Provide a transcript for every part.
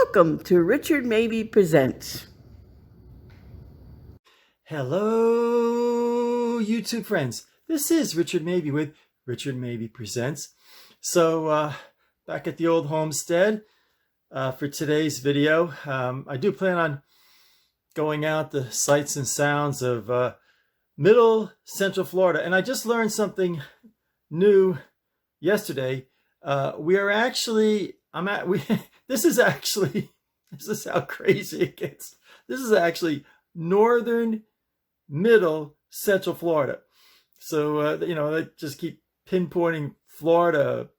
Welcome to Richard Mabey Presents. Hello, YouTube friends. This is Richard Mabey with Richard Mabey Presents. So, back at the old homestead for today's video. I do plan on going out the sights and sounds of Middle Central Florida. And I just learned something new yesterday. This is how crazy it gets. This is actually northern Middle Central Florida. So, they just keep pinpointing Florida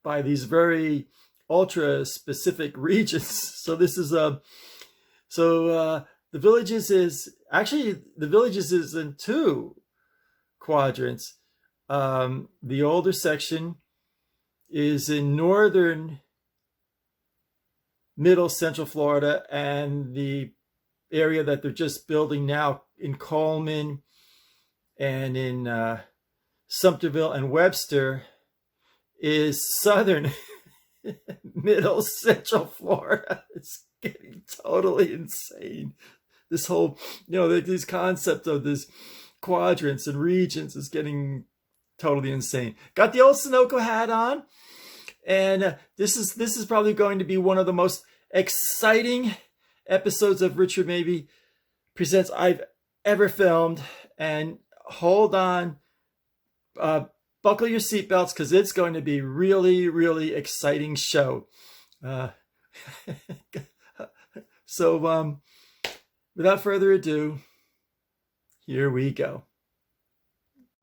by these very ultra specific regions. So this is, the villages is in two quadrants. The older section is in northern Middle Central Florida, and the area that they're just building now in Coleman and in Sumterville and Webster is southern Middle Central Florida. It's getting totally insane. This whole, these concepts of this quadrants and regions is getting totally insane. Got the old Sunoco hat on, and this is probably going to be one of the most exciting episodes of Richard Mabey Presents I've ever filmed. And hold on, buckle your seatbelts, because it's going to be really, really exciting show. So without further ado, here we go.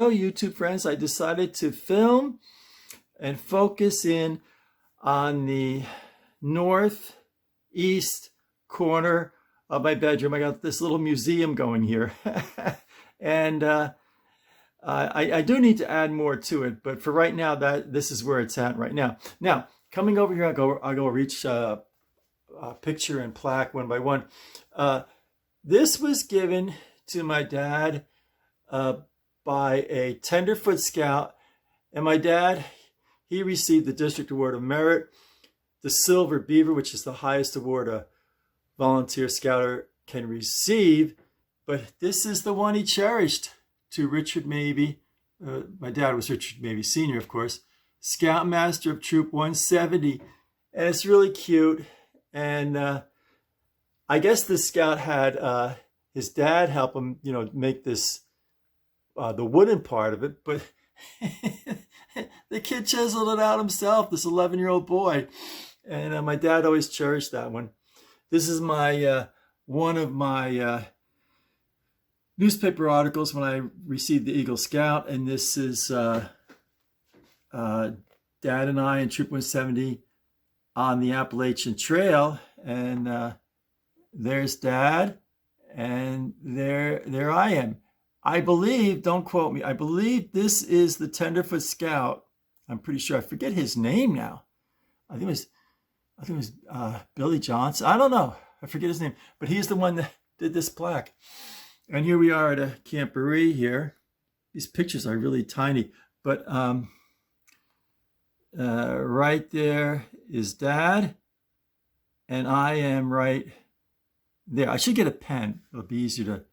So YouTube friends, I decided to film and focus in on the northeast corner of my bedroom. I got this little museum going here. And I do need to add more to it, but for right now, this is where it's at right now. Now, coming over here, I'll go reach picture and plaque one by one. This was given to my dad by a Tenderfoot Scout, and my dad, he received the District Award of Merit, the Silver Beaver, which is the highest award a volunteer scouter can receive, but this is the one he cherished to Richard Mabey. My dad was Richard Mabey Sr., of course, Scoutmaster of Troop 170, and it's really cute. And I guess the scout had his dad help him, make this, the wooden part of it, but the kid chiseled it out himself, this 11-year-old boy. And my dad always cherished that one. This is my one of my newspaper articles when I received the Eagle Scout, and this is Dad and I in Troop 170 on the Appalachian Trail, and there's Dad, and there I am. I believe, don't quote me, I believe this is the Tenderfoot Scout. I'm pretty sure. I forget his name now. I think it was Billy Johnson. I don't know. I forget his name. But he's the one that did this plaque. And here we are at a camporee here. These pictures are really tiny. But right there is Dad. And I am right there. I should get a pen. It'll be easier to...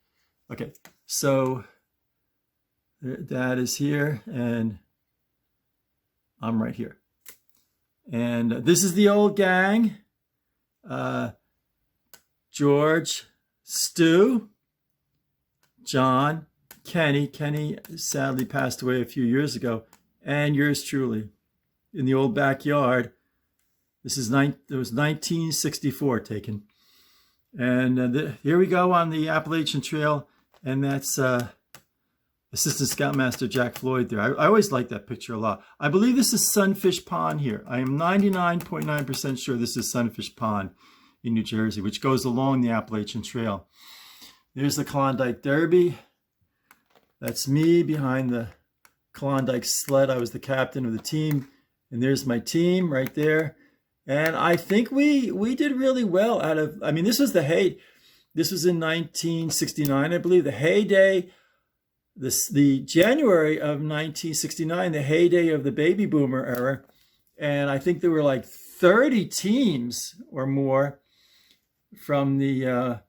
Okay. So Dad is here, and I'm right here. And this is the old gang. George, Stu, John, Kenny. Kenny sadly passed away a few years ago. And yours truly in the old backyard. It was 1964 taken. And here we go on the Appalachian Trail. And that's Assistant Scoutmaster Jack Floyd there. I always like that picture a lot. I believe this is Sunfish Pond here. I am 99.9% sure this is Sunfish Pond in New Jersey, which goes along the Appalachian Trail. There's the Klondike Derby. That's me behind the Klondike sled. I was the captain of the team. And there's my team right there. And I think we did really well this was this was in 1969, I believe, the heyday, the January of 1969, the heyday of the baby boomer era. And I think there were like 30 teams or more from the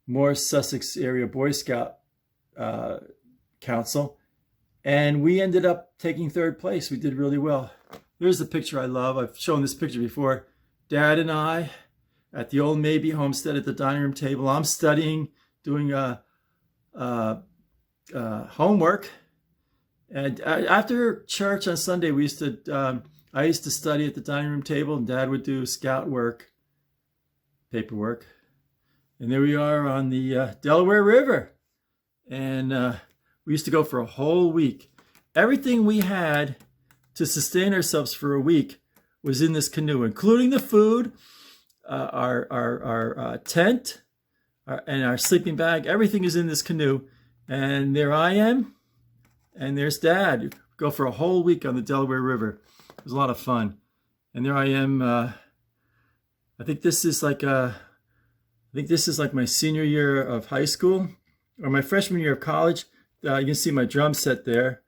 Morris Sussex Area Boy Scout Council. And we ended up taking third place. We did really well. Here's the picture I love. I've shown this picture before. Dad and I at the old Mabey homestead at the dining room table. I'm studying, doing homework. And after church on Sunday, I used to study at the dining room table, and Dad would do scout work, paperwork. And there we are on the Delaware River. And we used to go for a whole week. Everything we had to sustain ourselves for a week was in this canoe, including the food, our tent, and our sleeping bag. Everything is in this canoe. And there I am, and there's Dad. Go for a whole week on the Delaware River. It was a lot of fun. And there I am. I think this is like my senior year of high school, or my freshman year of college. You can see my drum set there,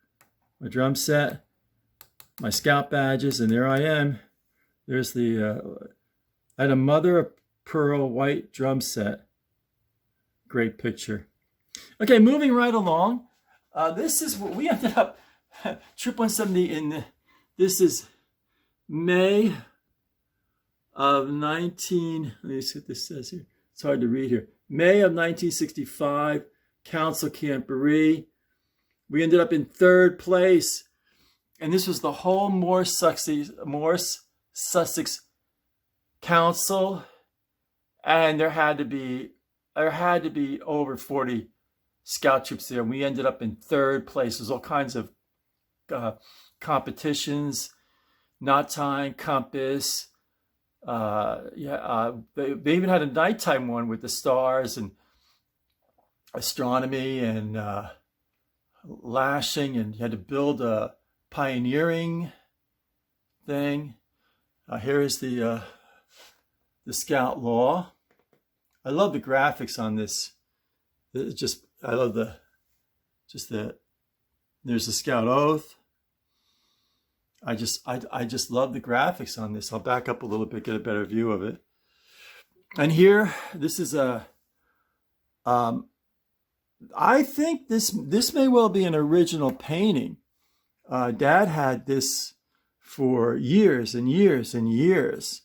my drum set, my scout badges, and there I am. There's I had a mother of pearl white drum set. Great picture. Okay, moving right along. This is what we ended up, Trip 170 this is May of let me see what this says here. It's hard to read here. May of 1965, Council Camp Berea. We ended up in third place. And this was the whole Morris Sussex Council. And there had to be over 40 scout troops there. We ended up in third place. There's all kinds of competitions, knot tying, compass. They even had a nighttime one with the stars and astronomy and lashing, and you had to build a pioneering thing. Here is the scout law. I love the graphics on this. I love there's the scout oath. I just love the graphics on this. I'll back up a little bit, get a better view of it. And here, this is I think this may well be an original painting. Dad had this for years and years and years.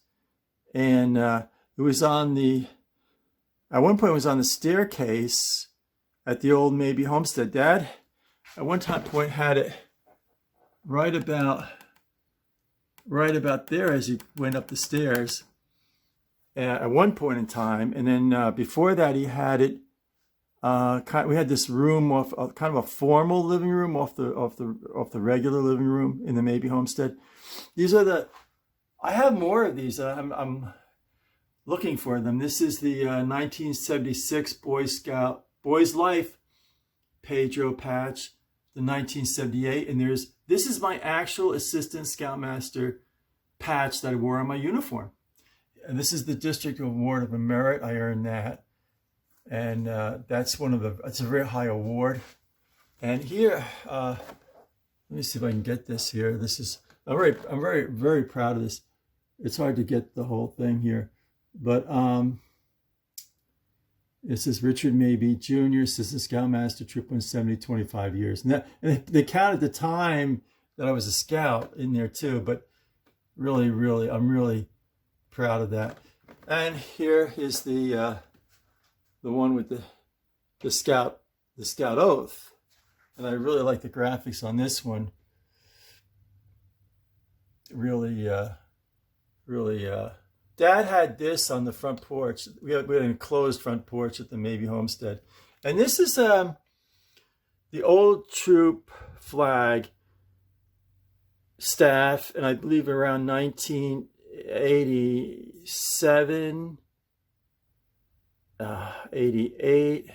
And it was at one point it was on the staircase at the old Mabey homestead. Dad, at one point, had it right about there as he went up the stairs at one point in time. And then before that, he had it, we had this room kind of a formal living room off the regular living room in the Mabey homestead. I have more of these. I'm looking for them. This is the 1976 Boys Life Pedro patch, the 1978, and this is my actual Assistant Scoutmaster patch that I wore on my uniform. And this is the District Award of Merit. I earned that. And that's it's a very high award. And here, let me see if I can get this here. I'm very, very proud of this. It's hard to get the whole thing here. But this is Richard Mabey, Jr., Assistant Scoutmaster, Troop 170, 25 years. And they counted the time that I was a scout in there too. But really, really, I'm really proud of that. And here is the one with the scout oath. And I really like the graphics on this one. Really, Dad had this on the front porch. We had an enclosed front porch at the Mabey homestead. And this is the old troop flag staff, and I believe around 1987, 88,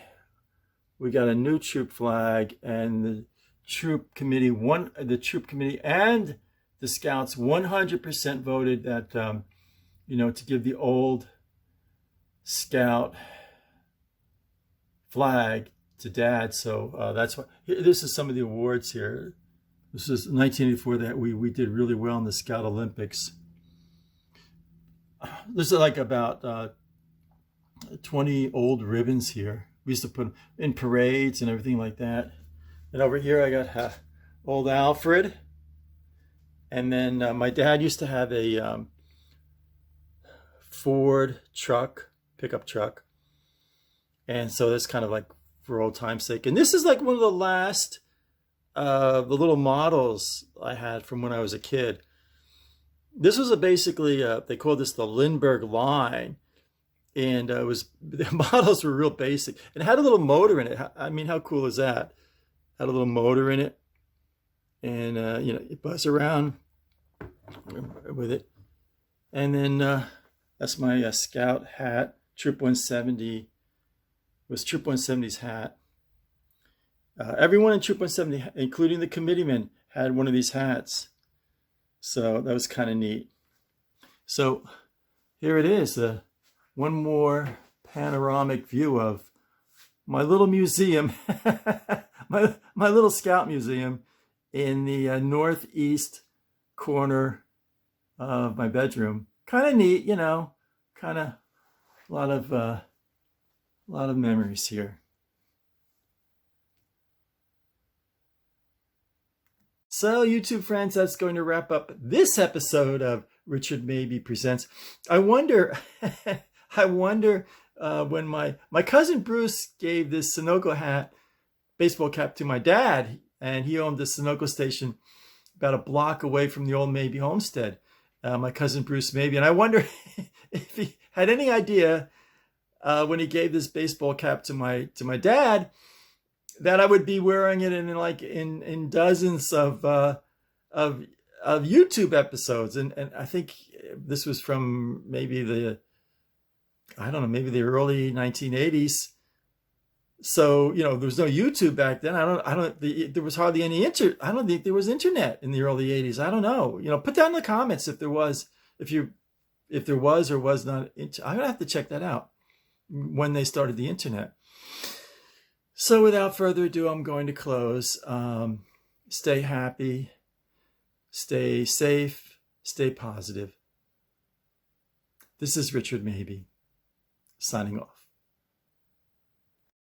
we got a new troop flag, and the troop committee and the scouts 100% voted that to give the old scout flag to Dad. So that's why this is some of the awards here. This is 1984 that we did really well in the Scout Olympics. there's like about 20 old ribbons here. We used to put them in parades and everything like that. And over here I got old Alfred. And then my dad used to have a Ford truck, pickup truck. And so that's kind of like for old time's sake. And this is like one of the last the little models I had from when I was a kid. This was basically, they called this the Lindbergh line. And it was, the models were real basic. And it had a little motor in it. I mean, how cool is that? Had a little motor in it. And, you know, you buzz around with it. And then that's my Scout hat. Troop 170 was Troop 170's hat. Everyone in Troop 170, including the committeemen, had one of these hats. So that was kind of neat. So here it is, one more panoramic view of my little museum, my little Scout museum in the northeast corner of my bedroom. Kind of neat, you know, kind of a lot of memories here. So, YouTube friends, that's going to wrap up this episode of Richard Mabey Presents. I wonder when my cousin Bruce gave this Sunoco hat, baseball cap, to my dad, and he owned the Sunoco station about a block away from the old Mabey homestead. My cousin Bruce Mabey, and I wonder if he had any idea when he gave this baseball cap to my dad, that I would be wearing it in dozens of YouTube episodes, and I think this was from maybe the early 1980s. So, you know, there was no YouTube back then. There was hardly any I don't think there was internet in the early 80s. I don't know. You know, put down in the comments if there was, if there was or was not. I'm gonna have to check that out when they started the internet. So without further ado, I'm going to close. Stay happy, stay safe, stay positive. This is Richard Mabey, signing off.